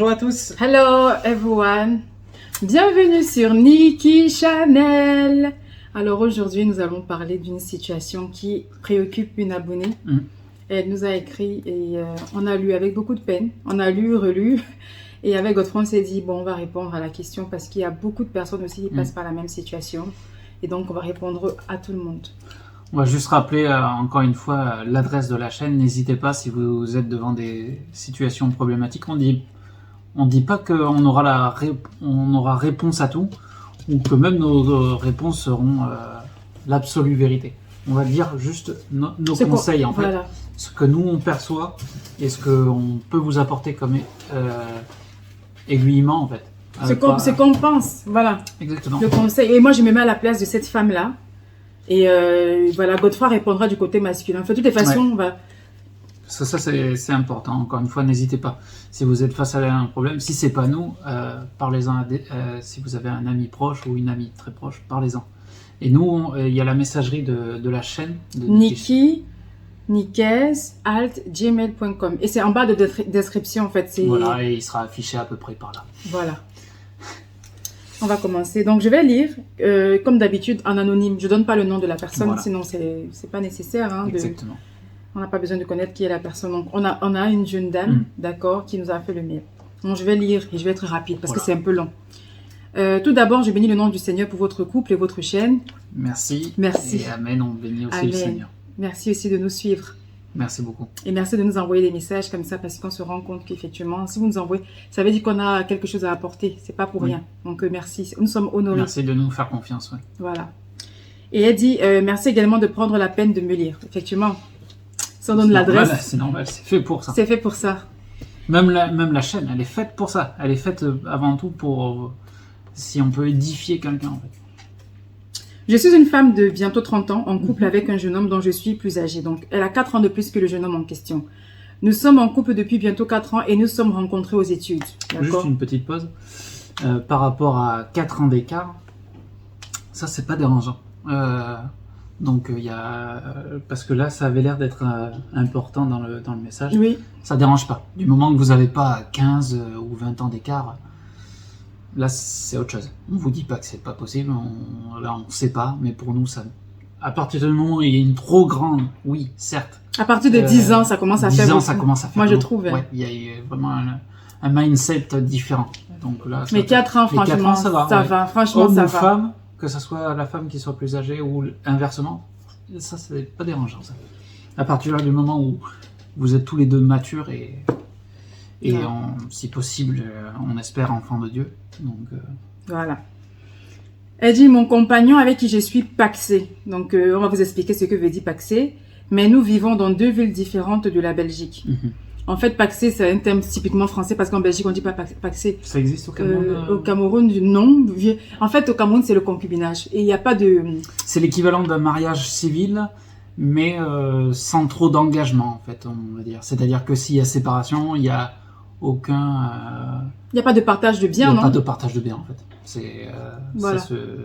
Bonjour à tous. Hello everyone. Bienvenue sur Nikki Channel. Alors aujourd'hui, nous allons parler d'une situation qui préoccupe une abonnée. Elle nous a écrit et on a lu avec beaucoup de peine. On a lu, relu. Et avec Godefroy, on s'est dit, bon, on va répondre à la question parce qu'il y a beaucoup de personnes aussi qui passent par la même situation. Et donc, on va répondre à tout le monde. On va juste rappeler encore une fois l'adresse de la chaîne. N'hésitez pas si vous êtes devant des situations problématiques. On dit pas qu'on aura on aura réponse à tout ou que même nos réponses seront l'absolue vérité. On va dire juste nos conseils en fait, voilà. Ce que nous on perçoit et ce qu'on peut vous apporter comme aiguillement en fait. Ce qu'on pense, voilà. Exactement. Le conseil. Et moi je me mets à la place de cette femme-là. Et voilà, Godefroy répondra du côté masculin. Enfin, de toutes les façons, on va... Ça c'est important. encore une fois, n'hésitez pas. Si vous êtes face à un problème, si c'est pas nous, parlez-en si vous avez un ami proche ou une amie très proche, parlez-en. Et nous, il y a la messagerie de la chaîne. De Nikki, nikkes@gmail.com. Et c'est en bas de description, en fait. Voilà, et il sera affiché à peu près par là. Voilà. On va commencer. Donc, je vais lire, comme d'habitude, en anonyme. Je ne donne pas le nom de la personne, voilà. Sinon, ce n'est pas nécessaire. Hein, exactement. On n'a pas besoin de connaître qui est la personne. Donc, on a une jeune dame, d'accord, qui nous a fait le mail. Donc, je vais lire et je vais être rapide parce que c'est un peu long. Tout d'abord, je bénis le nom du Seigneur pour votre couple et votre chaîne. Merci. Merci. Et amen, on bénit aussi le Seigneur. Merci aussi de nous suivre. Merci beaucoup. Et merci de nous envoyer des messages comme ça parce qu'on se rend compte qu'effectivement, si vous nous envoyez, ça veut dire qu'on a quelque chose à apporter. C'est pas pour rien. Donc, merci. Nous sommes honorés. Merci de nous faire confiance. Ouais. Voilà. Et elle dit, merci également de prendre la peine de me lire. Effectivement, si on donne l'adresse. C'est normal, c'est fait pour ça. C'est fait pour ça. Même la chaîne, elle est faite pour ça. Elle est faite avant tout pour, si on peut édifier quelqu'un en fait. Je suis une femme de bientôt 30 ans, en couple avec un jeune homme dont je suis plus âgée. Donc, elle a 4 ans de plus que le jeune homme en question. Nous sommes en couple depuis bientôt 4 ans et nous sommes rencontrés aux études. Juste une petite pause. Par rapport à 4 ans d'écart, ça, c'est pas dérangeant. Donc, il y a... parce que là, ça avait l'air d'être important dans le message. Oui. Ça dérange pas. Du moment que vous n'avez pas 15 ou 20 ans d'écart... Là, c'est autre chose. On vous dit pas que c'est pas possible, là, on sait pas, mais pour nous, ça... À partir du moment où il y a une trop grande... Oui, certes. À partir de 10 ans, ça commence à faire... 10 ans, ça commence à faire... Moi, je trouve. Ouais, il y a vraiment un mindset différent. Donc là, mais 4 ans, franchement, 4 ans, ça va. Ça va, franchement, homme ça ou va. femme, que ce soit la femme qui soit plus âgée ou inversement, ça, c'est pas dérangeant, ça. À partir du moment où vous êtes tous les deux matures et si possible, on espère enfant de Dieu. Donc, voilà. Elle dit, mon compagnon avec qui je suis pacsé. Donc, on va vous expliquer ce que veut dire pacsé. Mais nous vivons dans 2 villes différentes de la Belgique. En fait, pacsé, c'est un terme typiquement français parce qu'en Belgique, on ne dit pas pacsé. Ça existe au Cameroun Au Cameroun, non. En fait, au Cameroun, c'est le concubinage. Et il n'y a pas de... C'est l'équivalent d'un mariage civil, mais sans trop d'engagement, en fait, on va dire. C'est-à-dire que s'il y a séparation, il y a aucun... Il n'y a pas de partage de biens, non? Il n'y a pas de partage de biens, en fait. Voilà.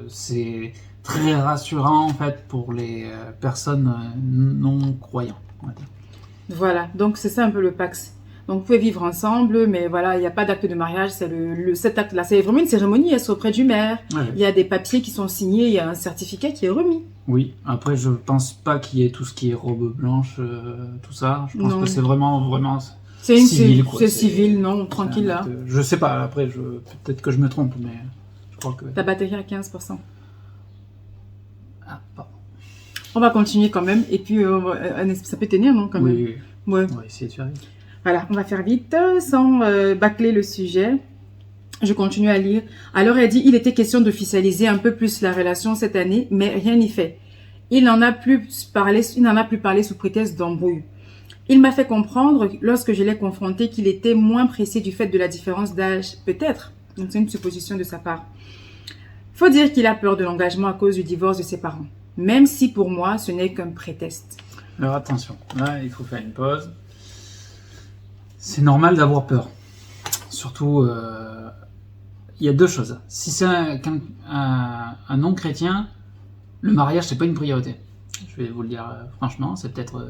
C'est très rassurant, en fait, pour les personnes non-croyantes, on va dire. Voilà, donc c'est ça un peu le Pacs. Donc vous pouvez vivre ensemble, mais voilà, il n'y a pas d'acte de mariage. C'est cet acte-là. C'est vraiment une cérémonie, elle est auprès du maire. Ouais. Il y a des papiers qui sont signés, il y a un certificat qui est remis. Oui, après je pense pas qu'il y ait tout ce qui est robe blanche, tout ça. Je pense que c'est vraiment c'est civil. C'est civil, non, tranquille là. Je sais pas, après peut-être que je me trompe, mais je crois que... Ta batterie à 15%. Ah, pardon. On va continuer quand même, et puis ça peut tenir, non, quand même. Oui. Ouais. On va essayer de faire vite. Voilà, on va faire vite, sans bâcler le sujet. Je continue à lire. Alors, elle dit, il était question d'officialiser un peu plus la relation cette année, mais rien n'y fait. Il n'en a plus parlé sous prétexte d'embrouille. Il m'a fait comprendre, lorsque je l'ai confronté, qu'il était moins pressé du fait de la différence d'âge, peut-être. Donc, c'est une supposition de sa part. Faut dire qu'il a peur de l'engagement à cause du divorce de ses parents. Même si pour moi, ce n'est qu'un prétexte. Alors attention, là, il faut faire une pause. C'est normal d'avoir peur. Surtout, il y a 2 choses. Si c'est un non-chrétien, le mariage, c'est pas une priorité. Je vais vous le dire franchement, c'est peut-être...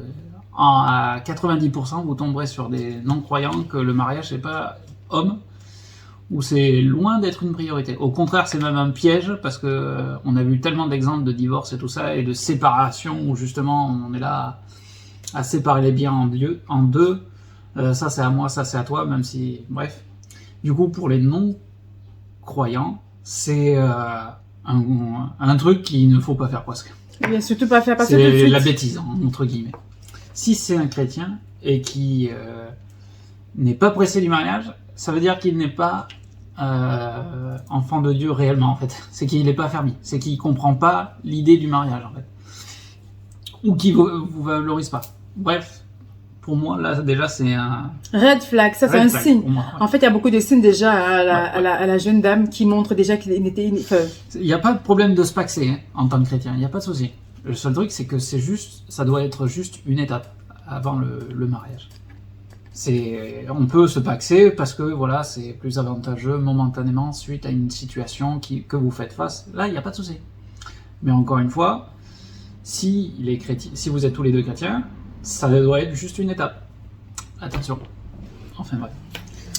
à 90%, vous tomberez sur des non-croyants que le mariage, c'est pas homme, où c'est loin d'être une priorité. Au contraire, c'est même un piège parce que on a vu tellement d'exemples de divorce et tout ça et de séparation où justement on est là à séparer les biens en deux. Ça c'est à moi, ça c'est à toi, même si bref. Du coup, pour les non-croyants, c'est un truc qu'il ne faut pas faire presque. Bien, surtout pas faire passer tout de C'est suite. la bêtise, entre guillemets. Si c'est un chrétien et qui n'est pas pressé du mariage, ça veut dire qu'il n'est pas enfant de Dieu réellement, en fait. C'est qu'il n'est pas fermé. C'est qu'il ne comprend pas l'idée du mariage, en fait. Ou qu'il ne vous valorise pas. Bref, pour moi, là, déjà, c'est un... Red flag, ça c'est red un flag signe. pour moi, ouais. En fait, il y a beaucoup de signes déjà à la jeune dame qui montrent déjà qu'il était... Enfin, Il n'y a pas de problème de se paxer hein, en tant que chrétien, il n'y a pas de souci. Le seul truc, c'est que c'est juste, ça doit être juste une étape avant le mariage. On peut se paxer parce que voilà, c'est plus avantageux momentanément suite à une situation que vous faites face. Là, il n'y a pas de souci. Mais encore une fois, si vous êtes tous les deux chrétiens, ça doit être juste une étape. Attention. Enfin bref.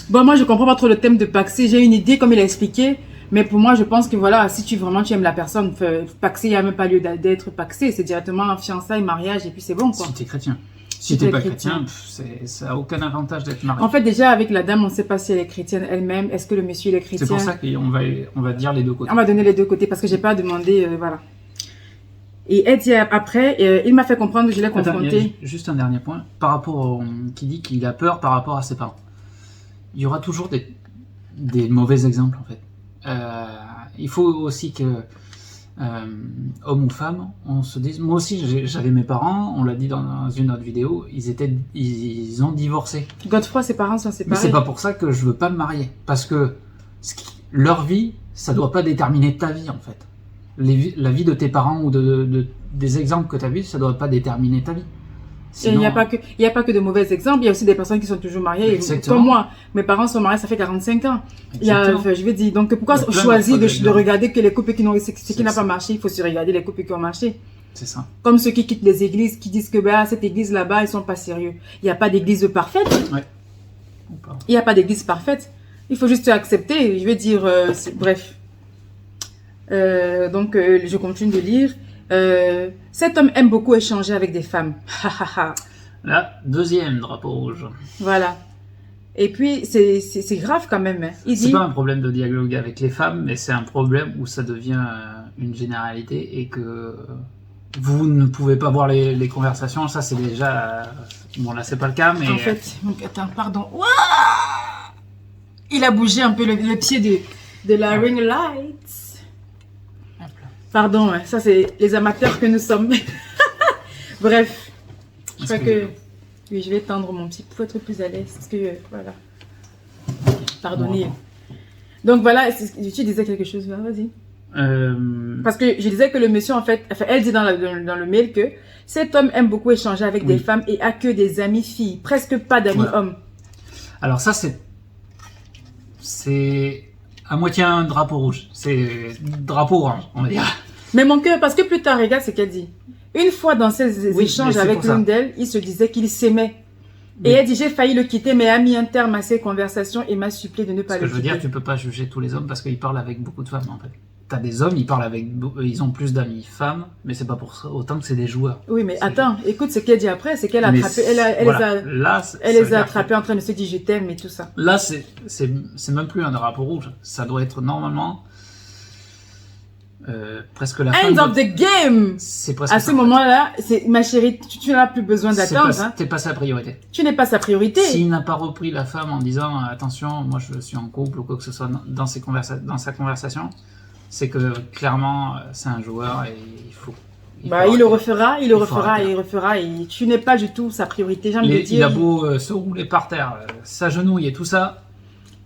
bon, moi, je comprends pas trop le thème de paxer. J'ai une idée, comme il a expliqué. Mais pour moi, je pense que voilà, si tu aimes la personne, paxer, il n'y a même pas lieu d'être paxé. C'est directement fiançailles, mariage, et puis c'est bon, quoi. Si t'es chrétien. Si t'es pas chrétien, ça n'a aucun avantage d'être marié. En fait, déjà, avec la dame, on ne sait pas si elle est chrétienne elle-même. Est-ce que le monsieur il est chrétien? C'est pour ça qu'on va dire les deux côtés. On va donner les deux côtés parce que j'ai pas demandé, voilà. Et elle dit après, il m'a fait comprendre que je l'ai Attends, confronté. il y a juste un dernier point. Par rapport qui dit qu'il a peur par rapport à ses parents. Il y aura toujours des mauvais exemples, en fait. Il faut aussi que, homme ou femme, on se dise... Moi aussi, j'avais mes parents, on l'a dit dans une autre vidéo, ils ont divorcé. Godefroy, ses parents sont séparés. Mais c'est pas pour ça que je veux pas me marier. Parce que leur vie, ça doit pas déterminer ta vie, en fait. La vie de tes parents ou des exemples que tu as vus, ça doit pas déterminer ta vie. Sinon, il n'y a pas que de mauvais exemples, il y a aussi des personnes qui sont toujours mariées. Exactement. Comme moi, mes parents sont mariés, ça fait 45 ans. Je vais dire, donc pourquoi choisir de regarder que les couples qui n'ont ce qui n'a pas marché, il faut se regarder les couples qui ont marché. C'est ça. Comme ceux qui quittent les églises, qui disent que bah, cette église là-bas, ils sont pas sérieux. Il n'y a pas d'église parfaite. Ouais. Il n'y a pas d'église parfaite. Il faut juste accepter. Je vais dire, bref. Donc, je continue de lire. Cet homme aime beaucoup échanger avec des femmes. Là, deuxième drapeau rouge. Voilà. Et puis, c'est grave quand même. Hein. Il C'est dit... pas un problème de dialogue avec les femmes, mais c'est un problème où ça devient une généralité et que vous ne pouvez pas voir les conversations. Ça, c'est déjà... bon, là, c'est pas le cas, mais... En fait, donc, attends, pardon. Ouah, il a bougé un peu le pied de la ring light. Pardon, hein, ça c'est les amateurs que nous sommes. Bref, je crois que oui, je vais tendre mon petit pour être plus à l'aise. Parce que voilà. Pardonnez. Donc voilà, tu disais quelque chose, vas-y. Parce que je disais que le monsieur, en fait, elle dit dans le mail que cet homme aime beaucoup échanger avec des femmes et a que des amis filles, presque pas d'amis hommes. Alors ça, c'est à moitié un drapeau rouge. C'est drapeau orange, on va dire. Mais mon cœur, parce que plus tard, regarde ce qu'elle dit. Une fois dans ses échanges avec l'une d'elles, il se disait qu'il s'aimait. Et elle dit, j'ai failli le quitter, mais a mis un terme à ces conversations et m'a supplié de ne pas le quitter. Ce que je veux dire, tu peux pas juger tous les hommes parce qu'ils parlent avec beaucoup de femmes, en fait. T'as des hommes, ils ont plus d'amis femmes, mais c'est pas pour ça autant que c'est des joueurs. Oui, mais attends, écoute ce qu'elle dit après, c'est qu'elle a attrapé, elle les a attrapés en train de se dire je t'aime et tout ça. Là, c'est même plus un drapeau rouge. Ça doit être normalement presque la fin. End of the game. C'est presque à ce moment-là, ma chérie, tu n'as plus besoin d'attendre. Hein. T'es pas sa priorité. Tu n'es pas sa priorité. S'il n'a pas repris la femme en disant attention, moi je suis en couple ou quoi que ce soit dans sa conversation. C'est que clairement c'est un joueur et il le refera, il le refera et tu n'es pas du tout sa priorité. Il a beau se rouler par terre, s'agenouiller et tout ça.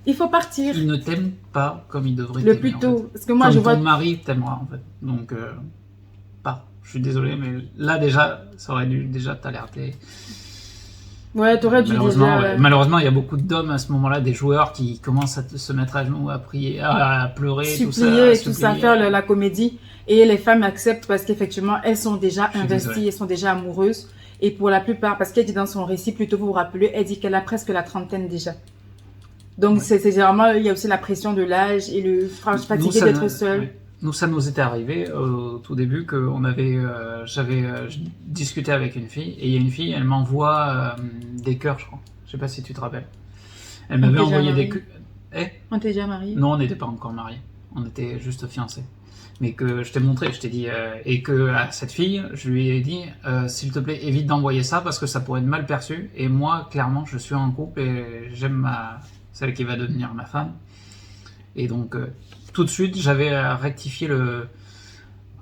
Il faut partir. Il ne t'aime pas comme il devrait t'aimer. Le plus tôt. En fait. Parce que moi comme je vois. Ton mari t'aimera en fait. Donc pas. Je suis désolé mais là déjà ça aurait dû déjà t'alerter. Ouais, t'aurais dû déjà... Malheureusement, il y a beaucoup d'hommes à ce moment-là, des joueurs qui commencent à se mettre à genoux, à prier, à pleurer, supplier, tout ça, faire la comédie. Et les femmes acceptent parce qu'effectivement, elles sont déjà investies, elles sont déjà amoureuses. Et pour la plupart, parce qu'elle dit dans son récit, plutôt vous vous rappelez, elle dit qu'elle a presque la trentaine déjà. Donc, Ouais. c'est généralement, il y a aussi la pression de l'âge et le fatigué ça, d'être seul. ouais. Nous, ça nous était arrivé au tout début qu'on avait, j'avais discuté avec une fille, et il y a une fille, elle m'envoie des cœurs, je crois. Je sais pas si tu te rappelles. Elle m'avait t'est déjà envoyé des marié? cœurs. Eh? On t'est déjà marié? Non, on n'était pas encore mariés. On était juste fiancés. Mais que je t'ai montré, je t'ai dit, et que à cette fille, je lui ai dit, s'il te plaît, évite d'envoyer ça parce que ça pourrait être mal perçu. Et moi, clairement, je suis en couple et j'aime celle qui va devenir ma femme. Et donc, tout de suite, j'avais rectifié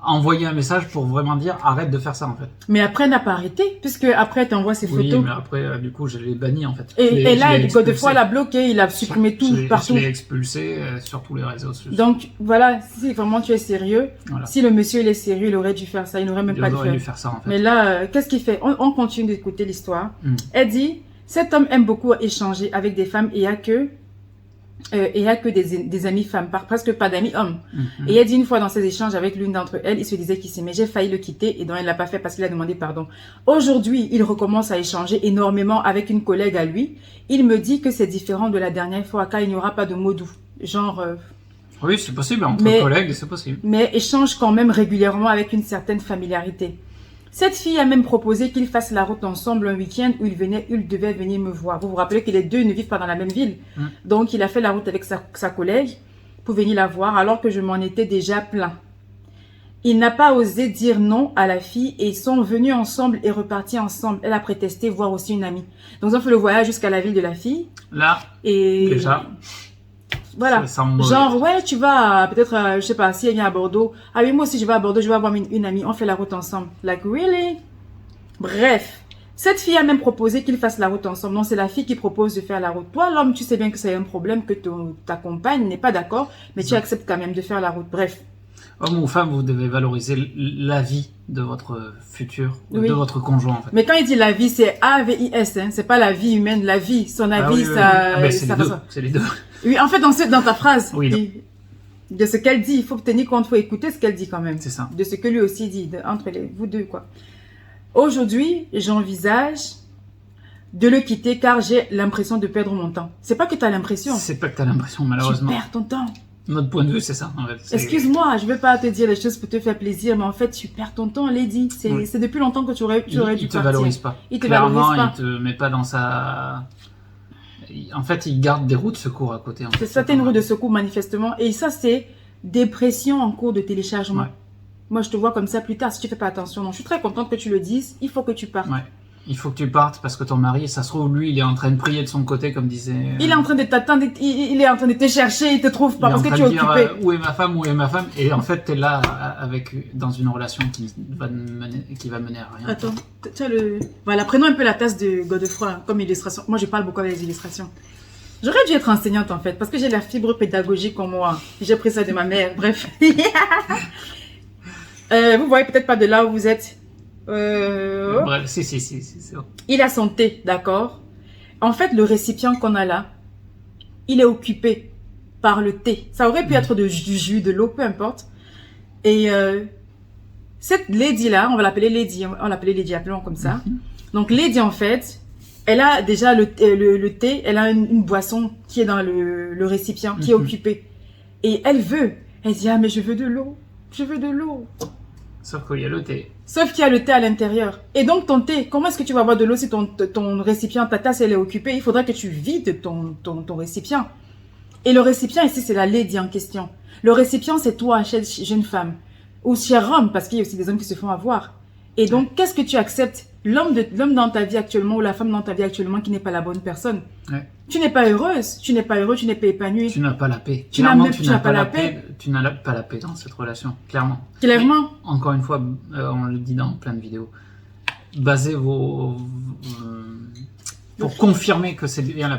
envoyé un message pour vraiment dire arrête de faire ça en fait. Mais après, elle n'a pas arrêté, puisque après, elle t'envoie ses Oui, photos. mais après, du coup, je l'ai banni en fait. Et là, je l'ai Godefroy l'a bloqué, il a supprimé tout partout. Je l'ai expulsé sur tous les réseaux sociaux. Donc, voilà, si vraiment tu es sérieux, Voilà. si le monsieur il est sérieux, il aurait dû faire ça, il n'aurait même Il pas aurait dû dû faire. faire ça en fait. Mais là, qu'est-ce qu'il fait? On continue d'écouter l'histoire. Mm. Elle dit, cet homme aime beaucoup échanger avec des femmes et il n'y a que des amis femmes, presque pas d'amis hommes. Mhm. Et elle dit une fois dans ses échanges avec l'une d'entre elles, il se disait qu'il s'aimait, j'ai failli le quitter et donc elle l'a pas fait parce qu'il a demandé pardon. Aujourd'hui, il recommence à échanger énormément avec une collègue à lui. Il me dit que c'est différent de la dernière fois car il n'y aura pas de mots doux. Genre, Oui, c'est possible, entre Mais- collègues, c'est possible. mais échange quand même régulièrement avec une certaine familiarité. Cette fille a même proposé qu'ils fassent la route ensemble un week-end où il devait venir me voir. Vous vous rappelez que les deux ne vivent pas dans la même ville. Mm. Donc, il a fait la route avec sa collègue pour venir la voir alors que je m'en étais déjà plaint. Il n'a pas osé dire non à la fille et ils sont venus ensemble et repartis ensemble. Elle a prétesté voir aussi une amie. Donc, ils ont fait le voyage jusqu'à la ville de la fille. Là, Et déjà, voilà. ça sent mauvais. Genre, ouais, tu vas, peut-être, je sais pas, si elle vient à Bordeaux. Ah oui, moi aussi, je vais à Bordeaux, je vais avoir une amie. On fait la route ensemble. Like, really? Bref. Cette fille a même proposé qu'ils fassent la route ensemble. Non, c'est la fille qui propose de faire la route. Toi, l'homme, tu sais bien que c'est un problème, que ta compagne n'est pas d'accord, mais tu Non. acceptes quand même de faire la route. Bref. Homme ou femme, vous devez valoriser la vie de votre futur, Oui. de votre conjoint en fait. Mais quand il dit la vie, c'est A-V-I-S, hein. C'est pas la vie humaine, la vie. Son avis, Ah oui, oui, ça, oui. Ah ben, c'est ça les va deux. ça. C'est les deux. Oui, en fait, dans ta phrase, Oui, de ce qu'elle dit, il faut tenir compte, il faut écouter ce qu'elle dit quand même. C'est ça. De ce que lui aussi dit, entre vous deux, quoi. Aujourd'hui, j'envisage de le quitter car j'ai l'impression de perdre mon temps. C'est pas que tu as l'impression. C'est pas que t'as l'impression, Tu malheureusement. perds ton temps. Notre point de vue, c'est ça en fait. C'est- Excuse-moi, je veux pas te dire les choses pour te faire plaisir, mais en fait, tu perds ton temps, Lady. C'est Oui. c'est depuis longtemps que tu aurais Il dû te partir. valorise pas. Il te Clairement, valorise pas. il te met pas dans sa. En fait, il garde des roues de secours à côté. En fait. C'est ça, t'es une roue de secours, manifestement. Et ça, c'est dépression en cours de téléchargement. Ouais. Moi, je te vois comme ça plus tard si tu fais pas attention. Donc, je suis très contente que tu le dises. Il faut que tu partes. Ouais. Il faut que tu partes parce que ton mari, ça se trouve, lui, il est en train de prier de son côté, comme disait. Il est en train de t'attendre, il est en train de te chercher, il te trouve pas parce que tu es dire, occupé. où est ma femme, où est ma femme, et en fait, t'es là dans une relation qui va mener à rien. Attends, tu as le... Voilà, prenons un peu la tasse de Godefroy comme illustration. Moi, je parle beaucoup avec les illustrations. J'aurais dû être enseignante en fait, parce que j'ai la fibre pédagogique en moi. J'ai pris ça de ma mère, bref. Vous voyez peut-être pas de là où vous êtes. Bref, si, c'est bon. Il a son thé, d'accord. En fait, le récipient qu'on a là, il est occupé par le thé. Ça aurait pu être du jus, de l'eau, peu importe. Et cette lady-là, on va l'appeler Lady, on l'appelait Lady, appelons comme ça. Donc, Lady, en fait, elle a déjà le thé, elle a une boisson qui est dans le récipient, qui est occupé. Et elle dit, ah, mais je veux de l'eau, je veux de l'eau. Sauf qu'il y a le thé. Sauf qu'il y a le thé à l'intérieur. Et donc, ton thé, comment est-ce que tu vas boire de l'eau si ton récipient, ta tasse, elle est occupée? Il faudra que tu vides ton récipient. Et le récipient, ici, c'est la lady en question. Le récipient, c'est toi, jeune femme. Ou cher homme, parce qu'il y a aussi des hommes qui se font avoir. Et donc, qu'est-ce que tu acceptes? L'homme dans ta vie actuellement ou la femme dans ta vie actuellement qui n'est pas la bonne personne. Ouais. Tu n'es pas heureuse, tu n'es pas heureux, tu n'es pas épanoui. Tu n'as pas la paix. Tu n'as Clairement, même- tu n'as pas la paix. Tu n'as pas la paix dans cette relation. Clairement. Clairement. Encore une fois, on le dit dans plein de vidéos. Basez pour confirmer que c'est bien la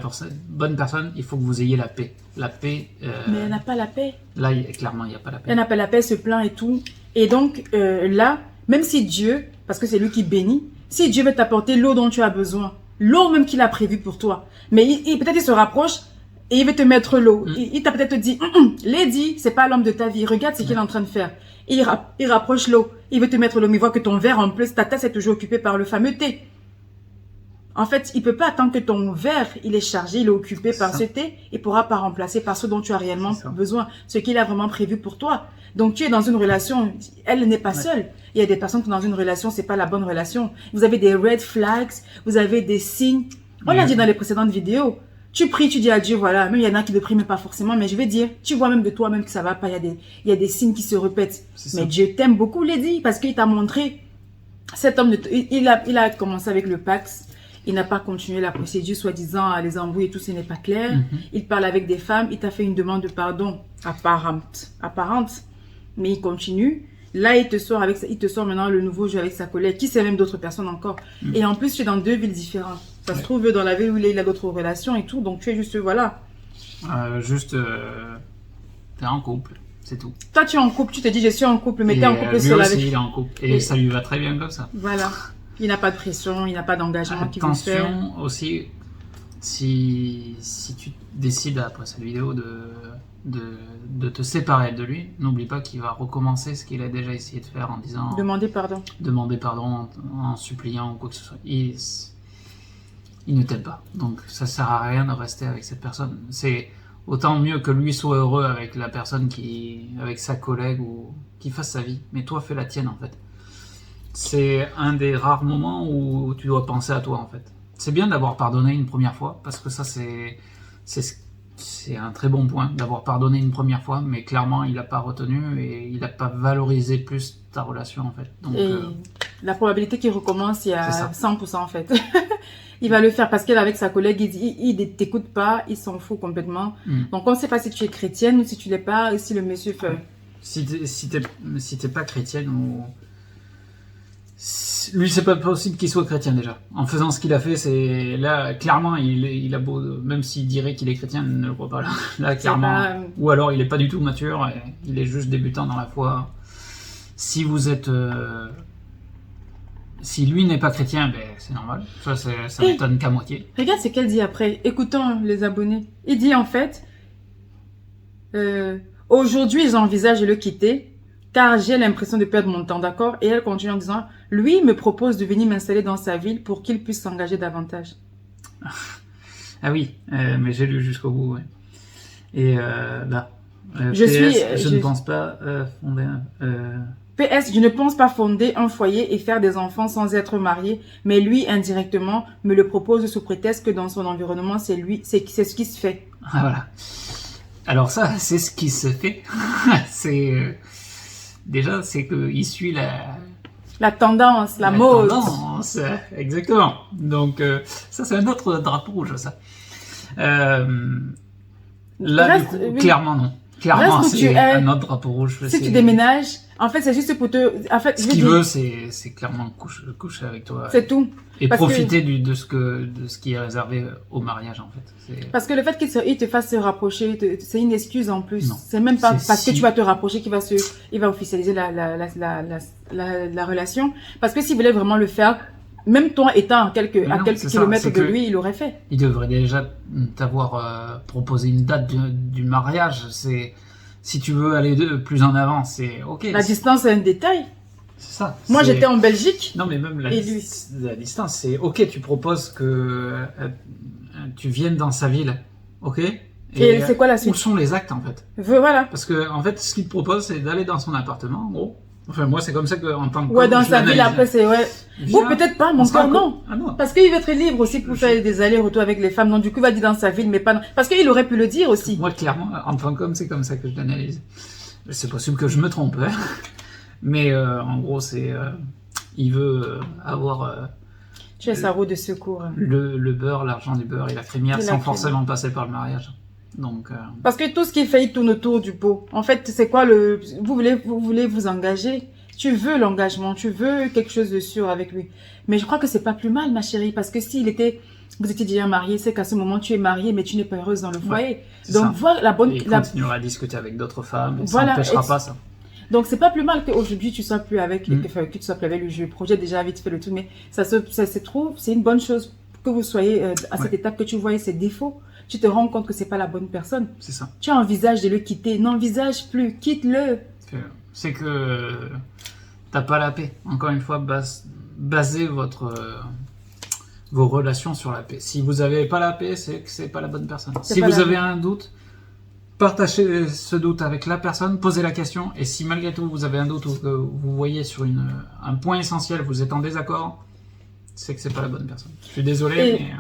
bonne personne, il faut que vous ayez la paix. La paix. Mais elle n'a pas la paix. Là, clairement, il n'y a pas la paix. Elle n'a pas la paix, se plaint et tout. Et donc, là, même si Dieu, parce que c'est lui qui bénit, si Dieu veut t'apporter l'eau dont tu as besoin, l'eau même qu'il a prévue pour toi, mais peut-être il se rapproche et il veut te mettre l'eau. Il t'a peut-être dit, Lady, c'est pas l'homme de ta vie, regarde ce qu'il est en train de faire. Il rapproche l'eau, il veut te mettre l'eau, mais il voit que ton verre en plus, ta tasse est toujours occupée par le fameux thé. En fait, il peut pas attendre que ton verre, il est chargé, il est occupé par ce thé, il pourra pas remplacer par ce dont tu as réellement besoin, ce qu'il a vraiment prévu pour toi. Donc, tu es dans une relation, elle n'est pas seule. Il y a des personnes qui sont dans une relation, c'est pas la bonne relation. Vous avez des red flags, vous avez des signes. On l'a dit dans les précédentes vidéos. Tu pries, tu dis à Dieu, voilà. Même il y en a qui ne prient même pas forcément, mais je vais dire, tu vois même de toi-même que ça va pas. Il y a des signes qui se répètent. Mais Dieu t'aime beaucoup, Lady, parce qu'il t'a montré, cet homme, il a commencé avec le Pax. Il n'a pas continué la procédure, soi-disant, à les embrouiller et tout, ce n'est pas clair. Il parle avec des femmes, il t'a fait une demande de pardon apparente, mais il continue. Là, il te sort maintenant le nouveau jeu avec sa collègue, qui sait même d'autres personnes encore. Et en plus, tu es dans 2 villes différentes. Ça se trouve dans la ville où il a d'autres relations et tout, donc tu es juste, voilà. T'es en couple, c'est tout. Toi, tu es en couple, tu te dis, je suis en couple, mais t'es en couple seul avec... il est en couple, et ça lui va très bien comme ça. Voilà. Il n'a pas de pression, il n'a pas d'engagement qu'il veut faire. Attention aussi, si tu décides après cette vidéo de te séparer de lui, n'oublie pas qu'il va recommencer ce qu'il a déjà essayé de faire en disant... Demander pardon. Demander pardon en suppliant ou quoi que ce soit. Il ne t'aide pas. Donc ça sert à rien de rester avec cette personne. C'est autant mieux que lui soit heureux avec la personne avec sa collègue ou qui fasse sa vie. Mais toi, fais la tienne en fait. C'est un des rares moments où tu dois penser à toi en fait. C'est bien d'avoir pardonné une première fois parce que ça c'est un très bon point d'avoir pardonné une première fois, mais clairement il n'a pas retenu et il n'a pas valorisé plus ta relation en fait. Donc, la probabilité qu'il recommence, il y a 100% en fait. Il va le faire parce qu'avec sa collègue, il ne t'écoute pas, il s'en fout complètement. Donc on ne sait pas si tu es chrétienne ou si tu ne l'es pas, et si le monsieur fait... Si t'es pas chrétienne ou... Lui, c'est pas possible qu'il soit chrétien déjà. En faisant ce qu'il a fait, c'est là clairement, il a beau, même s'il dirait qu'il est chrétien, ne le croit pas là. Là clairement, ou alors il est pas du tout mature, il est juste débutant dans la foi. Si vous êtes, si lui n'est pas chrétien, ben c'est normal. Ça m'étonne qu'à moitié. Regarde ce qu'elle dit après. Écoutons les abonnés. Il dit en fait, aujourd'hui j'envisage de le quitter. Car j'ai l'impression de perdre mon temps, d'accord? Et elle continue en disant, lui me propose de venir m'installer dans sa ville pour qu'il puisse s'engager davantage. Ah oui, mais j'ai lu jusqu'au bout, ouais. Et là, je ne pense pas fonder PS, je ne pense pas fonder un foyer et faire des enfants sans être marié, mais lui, indirectement, me le propose sous prétexte que dans son environnement, c'est ce qui se fait. Ah voilà. Alors ça, c'est ce qui se fait. Déjà, c'est qu'il suit la tendance, la mode. Tendance, exactement. Donc, ça, c'est un autre drapeau rouge, ça. Là, du coup, clairement, non. Clairement, c'est un autre drapeau rouge. Si tu déménages, en fait, c'est juste pour te... En fait, ce qu'il veut, c'est clairement coucher avec toi. C'est tout. Et profiter de ce qui est réservé au mariage, en fait. Parce que le fait qu'il te fasse se rapprocher, c'est une excuse en plus. C'est même pas parce que tu vas te rapprocher il va officialiser la relation. Parce que s'il voulait vraiment le faire, même toi étant à quelques kilomètres de lui, il l'aurait fait. Il devrait déjà t'avoir proposé une date du mariage. Si tu veux aller plus en avant, c'est ok. La distance est un détail. C'est ça. Moi, j'étais en Belgique. Non, mais même la distance, c'est ok. Tu proposes que tu viennes dans sa ville, ok. Et c'est quoi la suite? Où sont les actes en fait? Voilà. Parce que en fait, ce qu'il te propose, c'est d'aller dans son appartement, en gros. Enfin, moi, c'est comme ça qu'en tant que... Ouais, dans sa ville, après, c'est... Ouais. Ou peut-être pas, mon cœur, non. Ah, non. Parce qu'il veut être libre aussi pour faire des allers-retours avec les femmes. Donc, du coup, il va dire dans sa ville, mais pas... Parce qu'il aurait pu le dire aussi. Moi, clairement, en tant qu'homme, c'est comme ça que je l'analyse. C'est possible que je me trompe, hein. Mais en gros, c'est... il veut avoir... tu as sa roue de secours. Le beurre, l'argent du beurre et la crémière sans forcément passer par le mariage. Donc, parce que tout ce qui fait, il tourne autour du pot. En fait, c'est quoi vous voulez vous engager. Tu veux l'engagement, tu veux quelque chose de sûr avec lui. Mais je crois que c'est pas plus mal, ma chérie, parce que vous étiez déjà mariés, c'est qu'à ce moment tu es mariée, mais tu n'es pas heureuse dans le foyer. Donc, voilà la bonne. Il continuera à discuter avec d'autres femmes. Ça n'empêchera pas ça. Donc, c'est pas plus mal qu'aujourd'hui tu sois plus avec, que tu sois plus avec lui. Je projette déjà vite fait le tout, mais ça se trouve, c'est une bonne chose que vous soyez à cette étape, que tu voyais ses défauts. Tu te rends compte que c'est pas la bonne personne. C'est ça. Tu envisages de le quitter. N'envisage plus. Quitte-le. C'est que t'as pas la paix. Encore une fois, basez vos relations sur la paix. Si vous n'avez pas la paix, c'est que c'est pas la bonne personne. C'est Si pas vous la avez bonne. un doute, partagez ce doute avec la personne, posez la question, et si malgré tout vous avez un doute ou que vous voyez sur un point essentiel, vous êtes en désaccord, c'est que c'est pas la bonne personne. Je suis désolé, Et- mais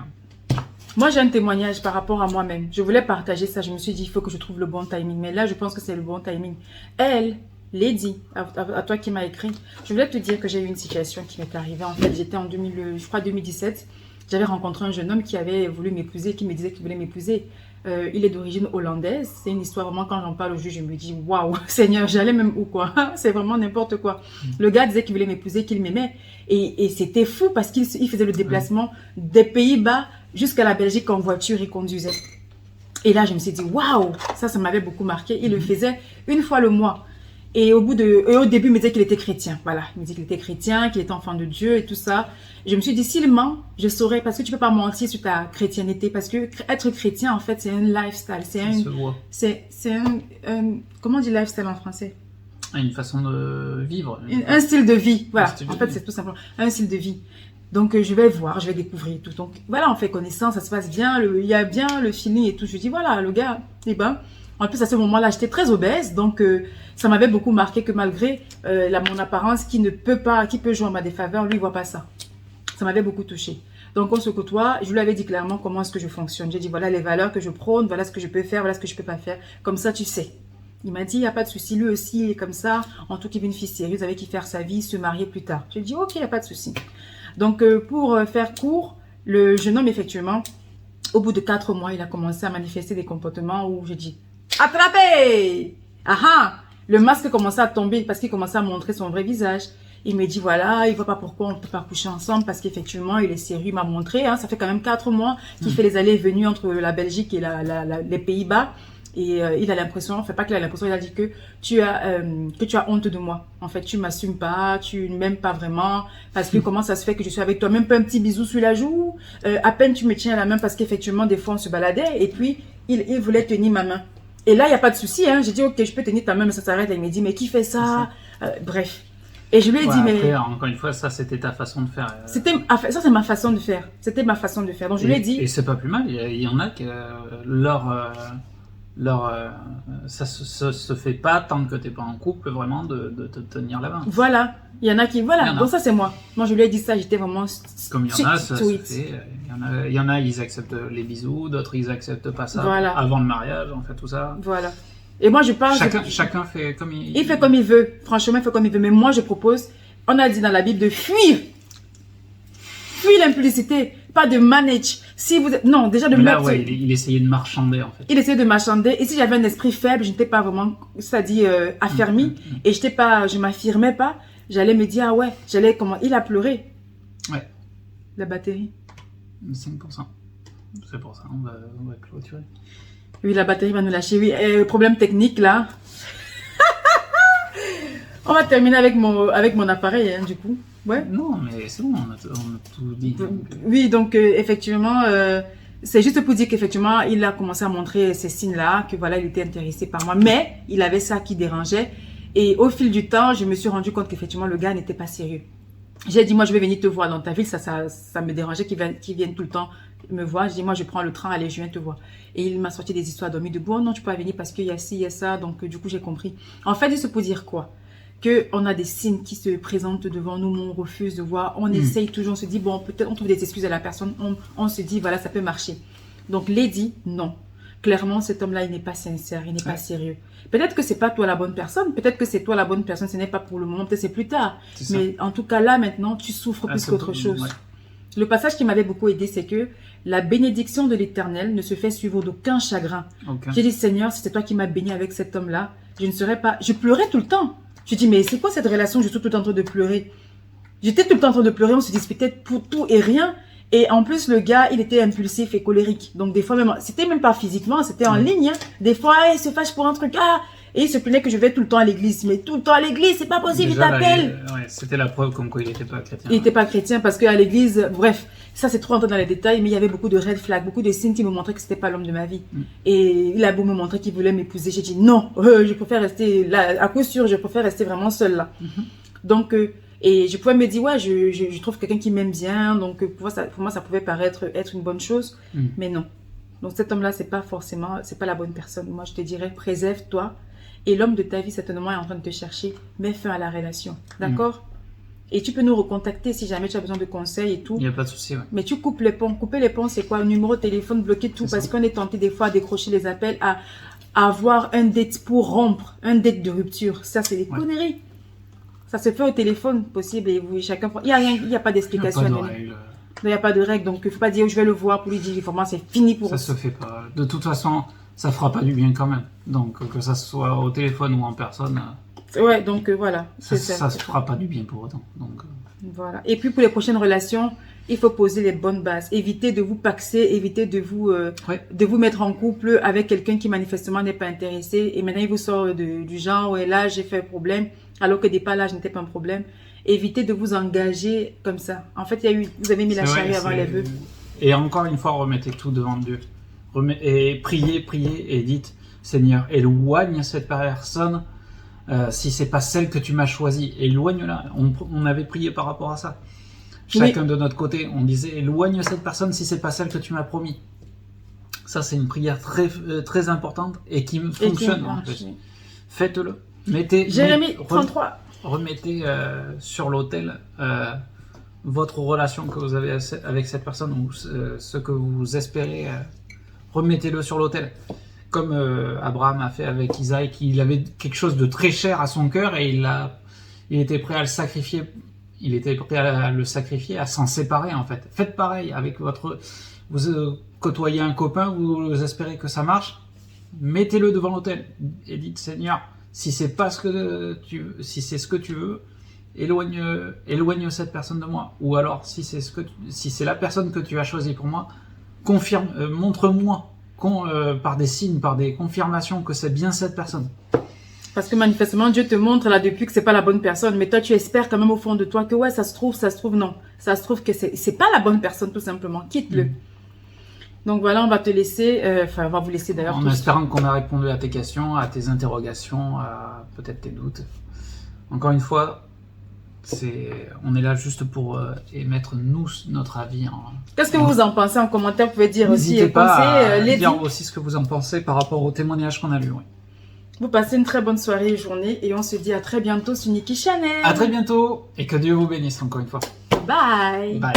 Moi, j'ai un témoignage par rapport à moi-même. Je voulais partager ça. Je me suis dit, il faut que je trouve le bon timing. Mais là, je pense que c'est le bon timing. Elle, Lady, à toi qui m'as écrit, je voulais te dire que j'ai eu une situation qui m'est arrivée. En fait, j'étais en 2017. J'avais rencontré un jeune homme qui avait voulu m'épouser, qui me disait qu'il voulait m'épouser. Il est d'origine hollandaise. C'est une histoire vraiment, quand j'en parle au juge, je me dis, waouh, Seigneur, j'allais même où quoi? C'est vraiment n'importe quoi. Le gars disait qu'il voulait m'épouser, qu'il m'aimait. Et c'était fou parce qu'il faisait le déplacement des Pays-Bas jusqu'à la Belgique en voiture, il conduisait. Et là, je me suis dit, waouh, ça m'avait beaucoup marqué. Il le faisait une fois le mois. Et au début, il me disait qu'il était chrétien. Voilà, il me disait qu'il était chrétien, qu'il était enfant de Dieu et tout ça. Je me suis dit, s'il ment, je saurais, parce que tu peux pas mentir sur ta chrétienté, parce que être chrétien, en fait, c'est un lifestyle, ça se voit. c'est comment on dit lifestyle en français? Une façon de vivre. Un style de vie, voilà. style de En fait, vie. c'est tout simplement un style de vie. Donc, je vais voir, je vais découvrir tout. Donc, voilà, on fait connaissance, ça se passe bien, il y a bien le feeling et tout. Je dis, voilà, le gars, eh ben, en plus, à ce moment-là, j'étais très obèse, donc ça m'avait beaucoup marqué que malgré mon apparence qui peut jouer en ma défaveur, lui, il voit pas ça. Ça m'avait beaucoup touché. Donc, on se côtoie. Je lui avais dit clairement comment est-ce que je fonctionne. J'ai dit, voilà les valeurs que je prône, voilà ce que je peux faire, voilà ce que je peux pas faire. Comme ça, tu sais. Il m'a dit, il n'y a pas de souci. Lui aussi, il est comme ça. En tout cas, il veut une fille sérieuse avec qui faire sa vie, se marier plus tard. J'ai dit, ok, il n'y a pas de souci. Donc, pour faire court, le jeune homme, effectivement, au bout de 4 mois, il a commencé à manifester des comportements où j'ai dit, attrapez! Ah ah! Le masque commençait à tomber parce qu'il commençait à montrer son vrai visage. Il me dit, voilà, il ne voit pas pourquoi on ne peut pas coucher ensemble parce qu'effectivement, il est sérieux. Il m'a montré, hein, ça fait quand même 4 mois qu'il fait les allées et venues entre la Belgique et les Pays-Bas. Et il a l'impression, enfin pas qu'il a l'impression, il a dit que tu as honte de moi. En fait, tu m'assumes pas, tu ne m'aimes pas vraiment. Parce que comment ça se fait que je suis avec toi, même pas un petit bisou sur la joue. À peine tu me tiens à la main parce qu'effectivement, des fois, on se baladait. Et puis, il voulait tenir ma main. Et là, il n'y a pas de souci. Hein. J'ai dit, ok, je peux tenir ta main, mais ça s'arrête. Il me dit, mais qui fait ça? Bref. Et je lui ai dit, après, mais... encore une fois, ça, c'était ta façon de faire. Ça, c'est ma façon de faire. C'était ma façon de faire. Donc, je lui ai dit... Et c'est pas plus mal. Il y en a que ça se fait pas tant que t'es pas en couple, vraiment, de te tenir la main. Voilà. Il y en a qui... Voilà. Il y en a. Donc, ça, c'est moi. Moi, je lui ai dit ça. J'étais vraiment... Comme il y en a, ça se sweet. fait. Il y en a, ils acceptent les bisous, d'autres, ils acceptent pas ça Voilà. avant le mariage, en fait, tout ça. Voilà. Et moi, je parle... Chacun fait comme il... Il fait comme il veut. Franchement, il fait comme il veut. Mais moi, je propose... On a dit dans la Bible de fuir. Fuir l'impudicité. Pas de manage. Si vous êtes... Non, déjà de Mais là, mettre... ouais, il essayait de marchander, en fait. Il essayait de marchander. Et si j'avais un esprit faible, je n'étais pas vraiment, c'est-à-dire affermi, et je m'affirmais pas, j'allais me dire, ah ouais, il a pleuré. Ouais. La batterie. 5%. C'est pour ça, on va clôturer. Oui, la batterie va nous lâcher. Oui, problème technique là. On va terminer avec mon appareil, hein, du coup. Ouais. Non, mais c'est bon, on a tout dit. Oui, donc effectivement, c'est juste pour dire qu'effectivement, il a commencé à montrer ces signes-là, que voilà, il était intéressé par moi, mais il avait ça qui dérangeait. Et au fil du temps, je me suis rendu compte qu'effectivement, le gars n'était pas sérieux. J'ai dit, moi, je vais venir te voir dans ta ville, ça me dérangeait qu'il vienne tout le temps me voir. J'ai dit, moi, je prends le train, allez, je viens te voir. Et il m'a sorti des histoires d'hommes debout. Oh non, tu peux pas venir parce qu'il y a ci, il y a ça. Donc, du coup, j'ai compris. En fait, c'est pour dire quoi? Qu'on a des signes qui se présentent devant nous, mais on refuse de voir. On essaye toujours, on se dit, bon, peut-être on trouve des excuses à la personne. On se dit, voilà, ça peut marcher. Donc, Lady, non. Clairement, cet homme-là, il n'est pas sincère, il n'est pas sérieux. Peut-être que c'est pas toi la bonne personne, peut-être que c'est toi la bonne personne, ce n'est pas pour le moment, peut-être c'est plus tard. Mais en tout cas, là, maintenant, tu souffres plus qu'autre chose. Ouais. Le passage qui m'avait beaucoup aidé, c'est que la bénédiction de l'Éternel ne se fait suivre d'aucun chagrin. J'ai dit, Seigneur, si c'est toi qui m'as béni avec cet homme-là, je ne serais pas... Je pleurais tout le temps. Je dis, mais c'est quoi cette relation? Je suis tout le temps en train de pleurer. J'étais tout le temps en train de pleurer, on se disputait pour tout et rien. Et en plus, le gars, il était impulsif et colérique. Donc, des fois, même, c'était même pas physiquement, c'était en ligne. Hein. Des fois, il se fâche pour un truc. Ah, et il se plaignait que je vais tout le temps à l'église. Mais tout le temps à l'église, c'est pas possible, déjà, il t'appelle. Ouais, c'était la preuve comme quoi il n'était pas chrétien. Il n'était pas chrétien parce qu'à l'église, bref, ça c'est trop entré dans les détails, mais il y avait beaucoup de red flags, beaucoup de signes qui me montraient que c'était pas l'homme de ma vie. Et il a beau me montrer qu'il voulait m'épouser. J'ai dit non, je préfère rester là, à coup sûr, je préfère rester vraiment seule là. Donc, Et je pouvais me dire, ouais, je trouve quelqu'un qui m'aime bien, donc pour moi, ça pouvait paraître être une bonne chose, mais non. Donc cet homme-là, c'est pas la bonne personne. Moi, je te dirais, préserve-toi. Et l'homme de ta vie, certainement, est en train de te chercher. Mets fin à la relation. D'accord? Et tu peux nous recontacter si jamais tu as besoin de conseils et tout. Il n'y a pas de souci, ouais. Mais tu coupes les ponts. Couper les ponts, c'est quoi? Un numéro de téléphone, bloquer tout. Parce qu'on est tenté des fois à décrocher les appels, à avoir un date pour rompre. Un date de rupture. Ça, c'est des conneries. Ça se fait au téléphone, possible. Et vous, chacun... Il n'y a pas d'explication. Il n'y a pas de règle. Il n'y a pas de règle, donc il ne faut pas dire je vais le voir pour lui dire vraiment c'est fini pour ça. Ça se fait pas. De toute façon, ça fera pas du bien quand même. Donc que ça soit au téléphone ou en personne. Ouais, donc voilà. Ça se fera pas du bien pour autant. Donc. Voilà. Et puis pour les prochaines relations, il faut poser les bonnes bases. Évitez de vous paxer, évitez de vous mettre en couple avec quelqu'un qui manifestement n'est pas intéressé. Et maintenant il vous sort du genre ouais là j'ai fait problème, alors que départ l'âge n'était pas un problème. Évitez de vous engager comme ça. En fait, vous avez mis la charrue avant les bœufs. Et encore une fois, remettez tout devant Dieu. Et priez et dites, Seigneur, éloigne cette personne si c'est pas celle que tu m'as choisie. Éloigne-la. On avait prié par rapport à ça. Chacun de notre côté, on disait, éloigne cette personne si c'est pas celle que tu m'as promis. Ça, c'est une prière très importante et qui fonctionne en fait. Faites-le. Jérémie 33. Remettez sur l'autel votre relation que vous avez avec cette personne ou ce que vous espérez. Remettez-le sur l'autel. Comme Abraham a fait avec Isaac, il avait quelque chose de très cher à son cœur et il était prêt à le sacrifier. Il était prêt à le sacrifier, à s'en séparer en fait. Faites pareil avec vous côtoyez un copain, vous espérez que ça marche. Mettez-le devant l'autel et dites Seigneur, si c'est pas ce que si c'est ce que tu veux, éloigne cette personne de moi. Ou alors, si c'est la personne que tu as choisie pour moi, montre-moi par des signes, par des confirmations que c'est bien cette personne. Parce que manifestement, Dieu te montre là depuis que c'est pas la bonne personne, mais toi tu espères quand même au fond de toi que ouais, ça se trouve non, ça se trouve que c'est pas la bonne personne tout simplement. Quitte-le. Donc voilà, on va te laisser, on va vous laisser d'ailleurs. En espérant qu'on a répondu à tes questions, à tes interrogations, à peut-être tes doutes. Encore une fois, on est là juste pour émettre notre avis. Qu'est-ce que vous en pensez en commentaire? Vous pouvez dire aussi. N'hésitez pas à dire aussi ce que vous en pensez par rapport au témoignage qu'on a lu. Oui. Vous passez une très bonne soirée et journée et on se dit à très bientôt sur Niki Channel. À très bientôt et que Dieu vous bénisse encore une fois. Bye. Bye.